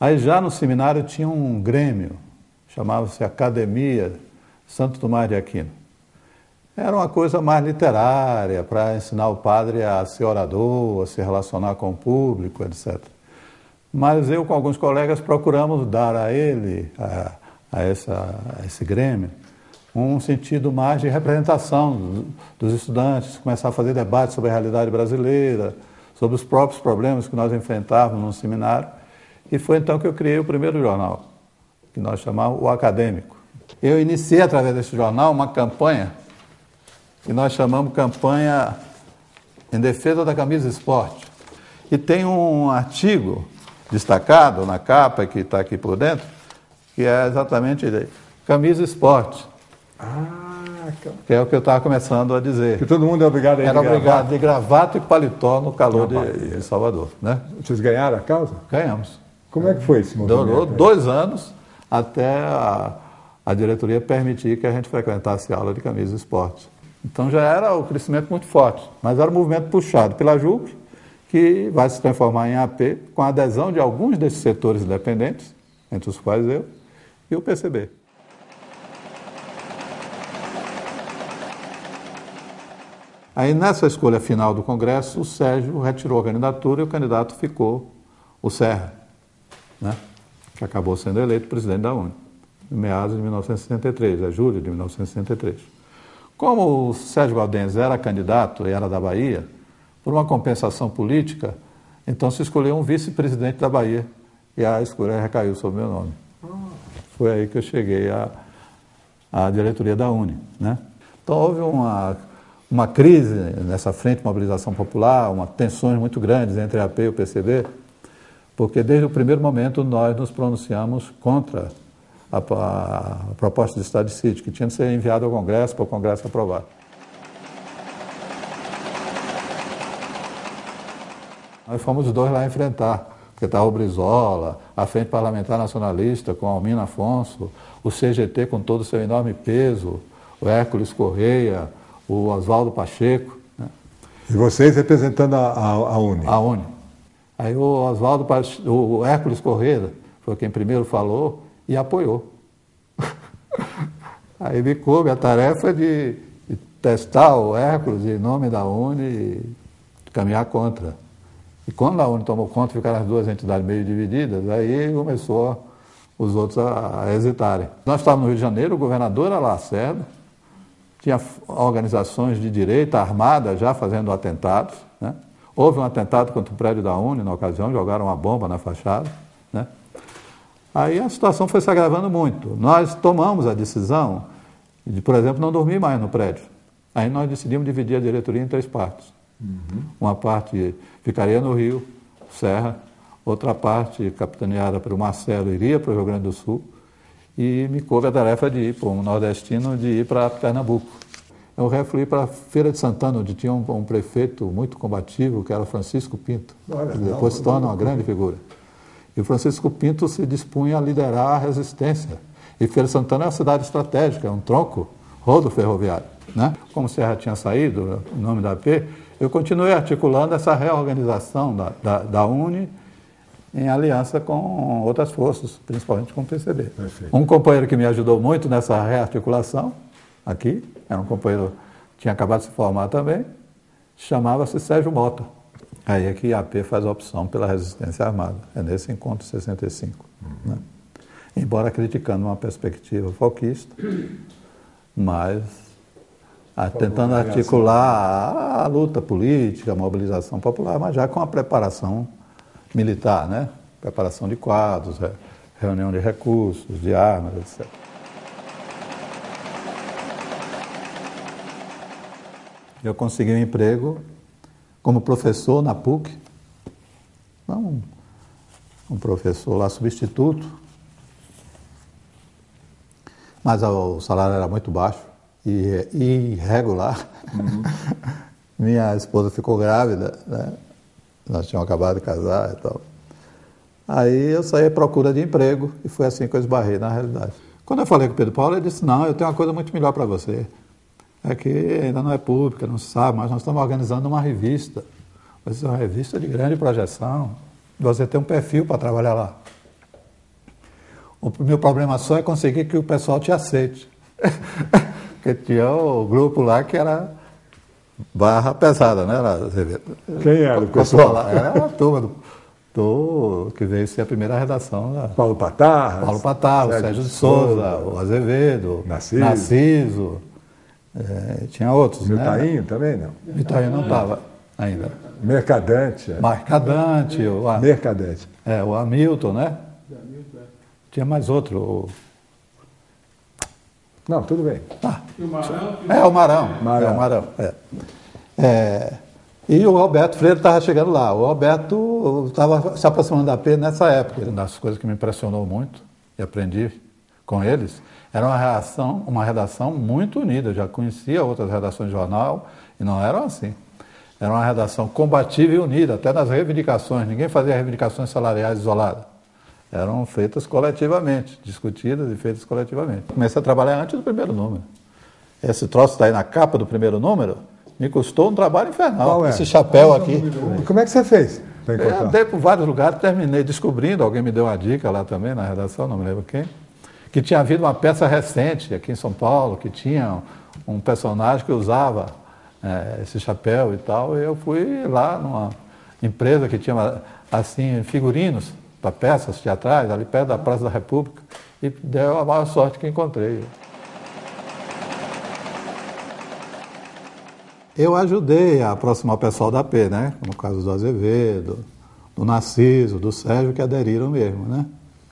Aí já no seminário tinha um grêmio, chamava-se Academia Santo Tomás de Aquino. Era uma coisa mais literária, para ensinar o padre a ser orador, a se relacionar com o público, etc. Mas eu, com alguns colegas, procuramos dar a ele, a esse grêmio, um sentido mais de representação dos estudantes, começar a fazer debates sobre a realidade brasileira, sobre os próprios problemas que nós enfrentávamos no seminário. E foi então que eu criei o primeiro jornal, que nós chamamos O Acadêmico. Eu iniciei, através desse jornal, uma campanha que nós chamamos Campanha em Defesa da Camisa Esporte. E tem um artigo destacado na capa, que está aqui por dentro, que é exatamente Camisa Esporte. Que é o que eu estava começando a dizer. Que todo mundo é obrigado a ir Era obrigado de gravata e paletó no calor de Salvador. Né? Vocês ganharam a causa? Ganhamos. Como é que foi esse movimento? Durou 2 anos até a diretoria permitir que a gente frequentasse aula de camisa esporte. Então já era o crescimento muito forte, mas era um movimento puxado pela JUP, que vai se transformar em AP, com a adesão de alguns desses setores independentes, entre os quais eu, e o PCB. Aí nessa escolha final do Congresso, o Sérgio retirou a candidatura e o candidato ficou o Serra, né? Que acabou sendo eleito presidente da UNE, em meados de 1963, julho de 1963. Como o Sérgio Galdense era candidato e era da Bahia, por uma compensação política, então se escolheu um vice-presidente da Bahia e a escolha recaiu sobre o meu nome. Foi aí que eu cheguei à diretoria da UNE, né? Então houve uma crise nessa frente de mobilização popular, tensões muito grandes entre a AP e o PCB, porque desde o primeiro momento nós nos pronunciamos contra a proposta de Estado de Sítio, que tinha de ser enviada ao Congresso para o Congresso aprovar. Nós fomos os dois lá enfrentar, porque estava o Brizola, a Frente Parlamentar Nacionalista com Almino Afonso, o CGT com todo o seu enorme peso, o Hércules Correia, o Oswaldo Pacheco. Né? E vocês representando a UNE? A UNE. Aí o Hércules Correia foi quem primeiro falou e apoiou. Aí me coube a tarefa de testar o Hércules em nome da UNE e caminhar contra. E quando a UNE tomou conta, ficaram as duas entidades meio divididas, aí começou os outros a hesitarem. Nós estávamos no Rio de Janeiro, o governador era Lacerda, tinha organizações de direita armadas já fazendo atentados, né? Houve um atentado contra o prédio da UNE na ocasião, jogaram uma bomba na fachada, né? Aí a situação foi se agravando muito. Nós tomamos a decisão de, por exemplo, não dormir mais no prédio. Aí nós decidimos dividir a diretoria em 3 partes. Uma parte ficaria no Rio, Serra, outra parte, capitaneada pelo Marcelo, iria para o Rio Grande do Sul, e me coube a tarefa de ir para um nordestino, de ir para Pernambuco. Eu fui para a Feira de Santana, onde tinha um prefeito muito combativo, que era Francisco Pinto, que depois se torna uma grande figura. E o Francisco Pinto se dispunha a liderar a resistência. E Feira de Santana é uma cidade estratégica, é um tronco rodo ferroviário, né? Como o Serra tinha saído, em nome da AP, eu continuei articulando essa reorganização da UNE em aliança com outras forças, principalmente com o PCB. Perfeito. Um companheiro que me ajudou muito nessa rearticulação, aqui, era um companheiro que tinha acabado de se formar também, chamava-se Sérgio Mota. Aí é que a AP faz a opção pela resistência armada, é nesse encontro 65. Né? Embora criticando uma perspectiva folquista, mas tentando articular a luta política, a mobilização popular, mas já com a preparação militar, né? Preparação de quadros, reunião de recursos, de armas, etc. Eu consegui um emprego como professor na PUC, um professor lá substituto, mas o salário era muito baixo e irregular. Minha esposa ficou grávida, né? Nós tínhamos acabado de casar e tal. Aí eu saí à procura de emprego e foi assim que eu esbarrei na realidade. Quando eu falei com o Pedro Paulo, ele disse, não, eu tenho uma coisa muito melhor para você. É que ainda não é pública, não se sabe, mas nós estamos organizando uma revista. Vai ser uma revista de grande projeção. Você tem um perfil para trabalhar lá. O meu problema só é conseguir que o pessoal te aceite. Porque tinha o grupo lá que era barra pesada, né? Quem era o pessoal? Era a turma que veio ser a primeira redação. Paulo Patarras. Paulo Patarras, Sérgio de Souza, o Azevedo, Narciso. Tinha outros, O né? Tainho também, não? O Tainho não estava ainda. Mercadante. Mercadante. Mercadante. O Hamilton, né? Tinha mais outro. Não, tudo bem. E o Marão? O Marão. Marão. O Marão. E o Alberto Freire estava chegando lá. O Alberto estava se aproximando da AP nessa época. Uma das coisas que me impressionou muito e aprendi com eles era uma redação muito unida. Eu já conhecia outras redações de jornal e não eram assim. Era uma redação combativa e unida, até nas reivindicações. Ninguém fazia reivindicações salariais isoladas. Eram feitas coletivamente, discutidas e feitas coletivamente. Comecei a trabalhar antes do primeiro número. Esse troço está aí na capa do primeiro número me custou um trabalho infernal. Qual é? Esse chapéu aqui. E como é que você fez para encontrar? Andei por vários lugares, terminei descobrindo, alguém me deu uma dica lá também na redação, não me lembro quem, que tinha havido uma peça recente aqui em São Paulo, que tinha um personagem que usava esse chapéu e tal, e eu fui lá numa empresa que tinha assim figurinos para peças teatrais, ali perto da Praça da República, e deu a maior sorte que encontrei. Eu ajudei a aproximar o pessoal da AP, né? No caso do Azevedo, do Narciso, do Sérgio, que aderiram mesmo, né?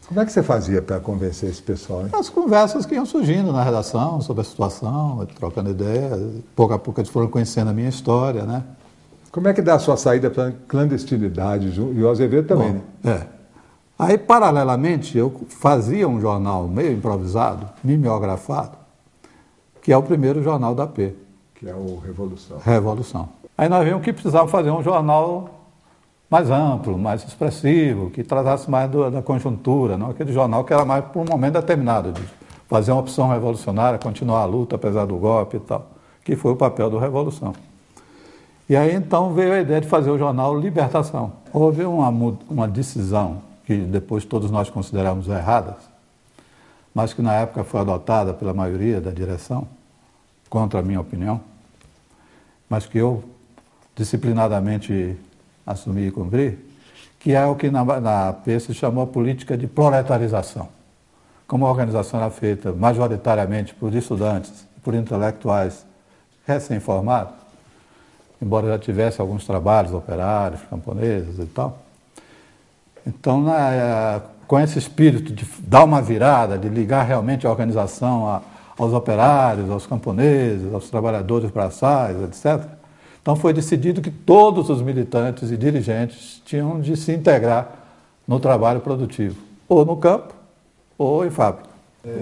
Como é que você fazia para convencer esse pessoal, hein? As conversas que iam surgindo na redação sobre a situação, trocando ideias, pouco a pouco eles foram conhecendo a minha história, né? Como é que dá a sua saída para a clandestinidade? E o Azevedo também, né? Aí, paralelamente, eu fazia um jornal meio improvisado, mimeografado, que é o primeiro jornal da AP. Que é o Revolução. Revolução. Aí nós vimos que precisava fazer um jornal mais amplo, mais expressivo, que tratasse mais da conjuntura, não aquele jornal que era mais por um momento determinado, de fazer uma opção revolucionária, continuar a luta apesar do golpe e tal, que foi o papel do Revolução. E aí então veio a ideia de fazer o jornal Libertação. Houve uma decisão que depois todos nós consideramos erradas, mas que na época foi adotada pela maioria da direção, contra a minha opinião, mas que eu disciplinadamente assumi e cumpri, que é o que na AP se chamou a política de proletarização. Como a organização era feita majoritariamente por estudantes, por intelectuais recém-formados, embora já tivesse alguns trabalhos operários, camponeses e tal. Então, com esse espírito de dar uma virada, de ligar realmente a organização aos operários, aos camponeses, aos trabalhadores braçais, etc., então foi decidido que todos os militantes e dirigentes tinham de se integrar no trabalho produtivo, ou no campo, ou em fábrica.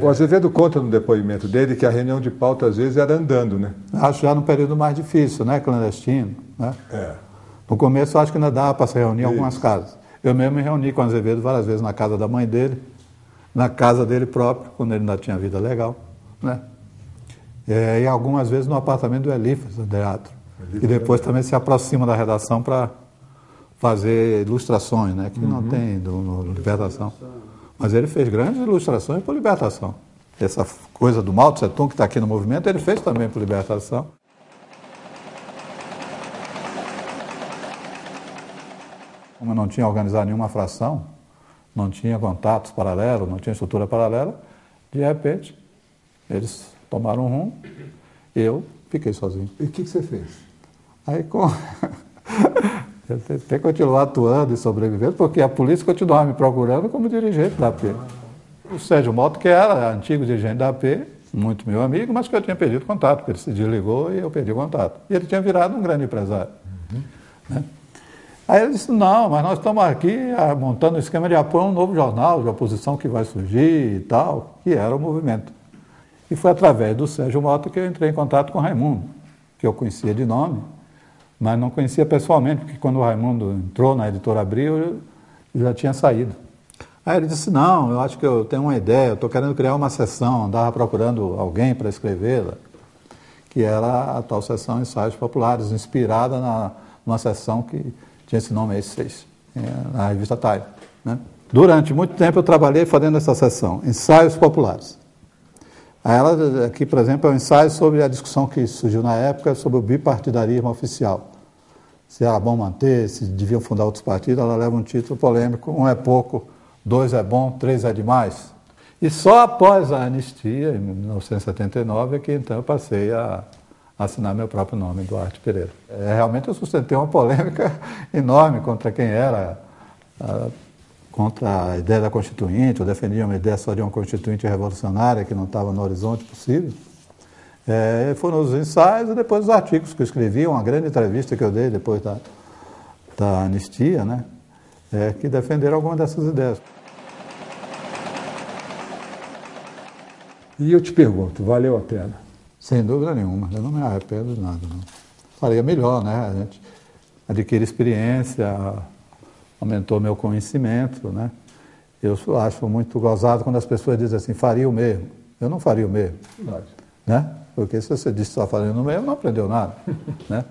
O Azevedo conta no depoimento dele que a reunião de pauta às vezes era andando, né? Acho já no período mais difícil, né? Clandestino. Né? No começo acho que ainda dava para se reunir em algumas casas. Eu mesmo me reuni com o Azevedo várias vezes na casa da mãe dele, na casa dele próprio, quando ele ainda tinha vida legal. Né? E algumas vezes no apartamento do Elifas, do teatro. E depois também se aproxima da redação para fazer ilustrações, né? Que não tem no Libertação. Mas ele fez grandes ilustrações para Libertação. Essa coisa do Mao Tse Tung que está aqui no movimento, ele fez também para Libertação. Como eu não tinha organizado nenhuma fração, não tinha contatos paralelos, não tinha estrutura paralela, de repente, eles tomaram um rumo e eu fiquei sozinho. E o que você fez? Aí, eu tentei continuar atuando e sobrevivendo, porque a polícia continuava me procurando como dirigente da AP. O Sérgio Mota, que era antigo dirigente da AP, muito meu amigo, mas que eu tinha perdido contato, porque ele se desligou e eu perdi o contato. E ele tinha virado um grande empresário. Né? Aí ele disse, não, mas nós estamos aqui montando um esquema de apoio a um novo jornal de oposição que vai surgir e tal, que era o movimento. E foi através do Sérgio Mota que eu entrei em contato com o Raimundo, que eu conhecia de nome, mas não conhecia pessoalmente, porque quando o Raimundo entrou na Editora Abril, eu já tinha saído. Aí ele disse, não, eu acho que eu tenho uma ideia, eu estou querendo criar uma seção, andava procurando alguém para escrevê-la, que era a tal seção Ensaios Populares, inspirada numa seção que tinha esse nome aí, na revista Time. Né? Durante muito tempo eu trabalhei fazendo essa seção, ensaios populares. Ela, aqui, por exemplo, é um ensaio sobre a discussão que surgiu na época sobre o bipartidarismo oficial. Se era bom manter, se deviam fundar outros partidos, ela leva um título polêmico, 1 é pouco, 2 é bom, 3 é demais. E só após a anistia, em 1979, é que então eu passei a assinar meu próprio nome, Duarte Pereira. Realmente eu sustentei uma polêmica enorme contra quem era, contra a ideia da Constituinte, eu defendia uma ideia só de uma Constituinte revolucionária que não estava no horizonte possível. Foram os ensaios e depois os artigos que eu escrevi, uma grande entrevista que eu dei depois da anistia, né, que defenderam algumas dessas ideias. E eu te pergunto, valeu a pena? Sem dúvida nenhuma, eu não me arrependo de nada. Não. Faria melhor, né? A gente adquire experiência, aumentou meu conhecimento, né? Eu acho muito gozado quando as pessoas dizem assim, faria o mesmo. Eu não faria o mesmo, né? Porque se você disse só faria o mesmo, não aprendeu nada, né?